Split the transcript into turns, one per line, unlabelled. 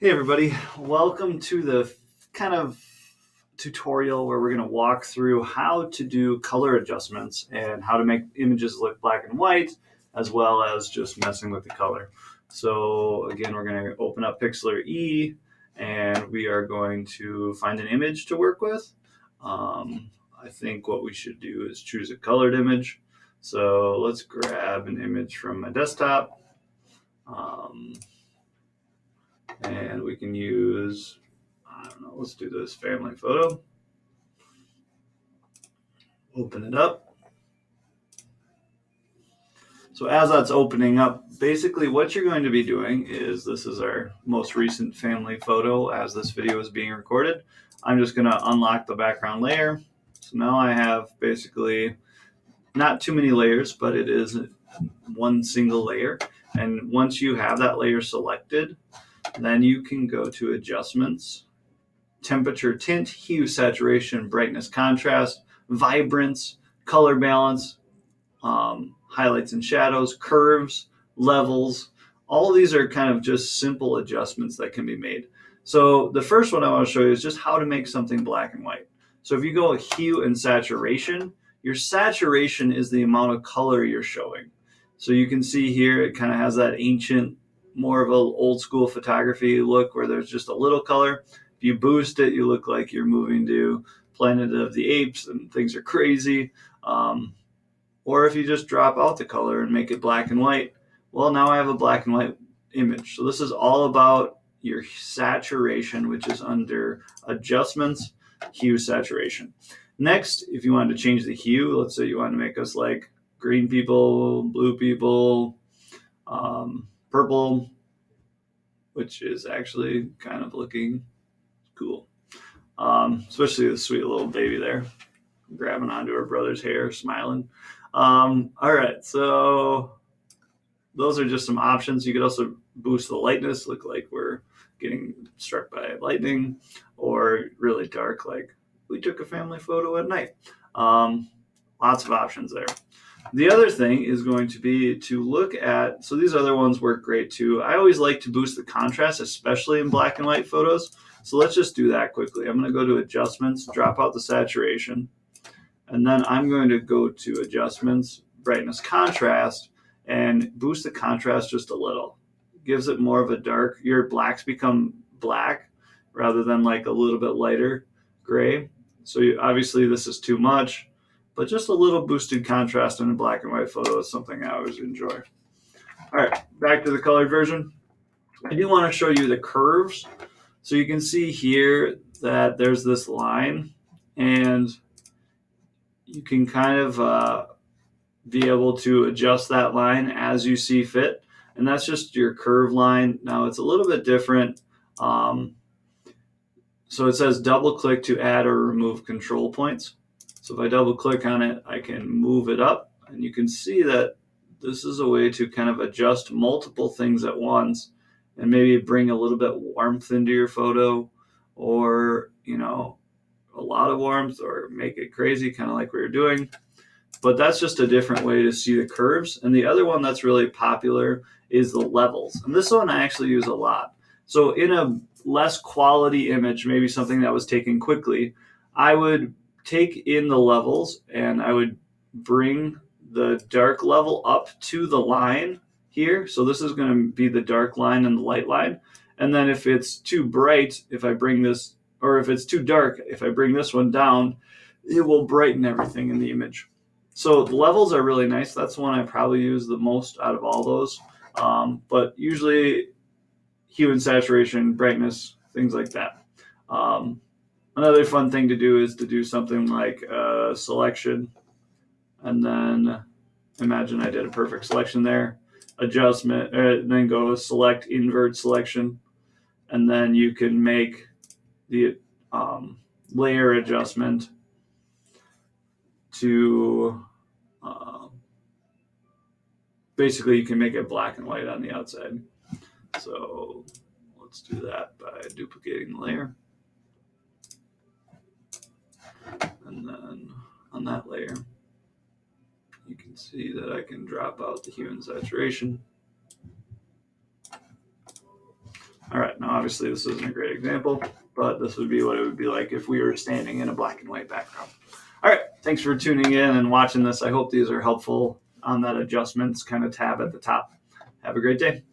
Hey everybody, welcome to the kind of tutorial where we're going to walk through how to do color adjustments and how to make images look black and white, as well as just messing with the color. So again, we're going to open up Pixlr E and we are going to find an image to work with. I think what we should do is choose a colored image. So let's grab an image from my desktop. And we can use, I don't know, let's do this family photo. Open it up. So as that's opening up, basically what you're going to be doing is, this is our most recent family photo as this video is being recorded. I'm just going to unlock the background layer. So now I have basically not too many layers, but it is one single layer. And once you have that layer selected, then you can go to adjustments, temperature, tint, hue, saturation, brightness, contrast, vibrance, color balance, highlights and shadows, curves, levels. All of these are kind of just simple adjustments that can be made. So the first one I want to show you is just how to make something black and white. So if you go with hue and saturation, your saturation is the amount of color you're showing. So you can see here it kind of has that ancient, more of an old school photography look where there's just a little color. If you boost it, you look like you're moving to Planet of the Apes and things are crazy. Or if you just drop out the color and make it black and white, well, now I have a black and white image. So this is all about your saturation, which is under adjustments, hue, saturation. Next, if you wanted to change the hue, let's say you want to make us like green people, blue people, purple, which is actually kind of looking cool. Especially the sweet little baby there, grabbing onto her brother's hair, smiling. All right, so those are just some options. You could also boost the lightness, look like we're getting struck by lightning, or really dark, like we took a family photo at night. Lots of options there. The other thing is going to be to look at, so these other ones work great too. I always like to boost the contrast, especially in black and white photos. So let's just do that quickly. I'm going to go to adjustments, drop out the saturation, and then I'm going to go to adjustments, brightness, contrast, and boost the contrast just a little. Gives it more of a dark, your blacks become black rather than like a little bit lighter gray. So obviously this is too much, but just a little boosted contrast in a black and white photo is something I always enjoy. All right, back to the colored version. I do want to show you the curves. So you can see here that there's this line, and you can kind of be able to adjust that line as you see fit. And that's just your curve line. Now it's a little bit different. So it says double click to add or remove control points. So if I double click on it, I can move it up, and you can see that this is a way to kind of adjust multiple things at once and maybe bring a little bit warmth into your photo, or, you know, a lot of warmth, or make it crazy, kind of like we were doing. But that's just a different way to see the curves. And the other one that's really popular is the levels. And this one I actually use a lot. So in a less quality image, maybe something that was taken quickly, I would take in the levels and I would bring the dark level up to the line here. So this is going to be the dark line and the light line. And then if it's too bright, if I bring this, or if it's too dark, if I bring this one down, it will brighten everything in the image. So the levels are really nice. That's one I probably use the most out of all those. But usually hue and saturation, brightness, things like that. Another fun thing to do is to do something like selection, and then imagine I did a perfect selection there. Adjustment, then go select invert selection, and then you can make the layer adjustment to basically you can make it black and white on the outside. So let's do that by duplicating the layer. And then on that layer, you can see that I can drop out the hue and saturation. All right, now obviously this isn't a great example, but this would be what it would be like if we were standing in a black and white background. All right, thanks for tuning in and watching this. I hope these are helpful on that adjustments kind of tab at the top. Have a great day.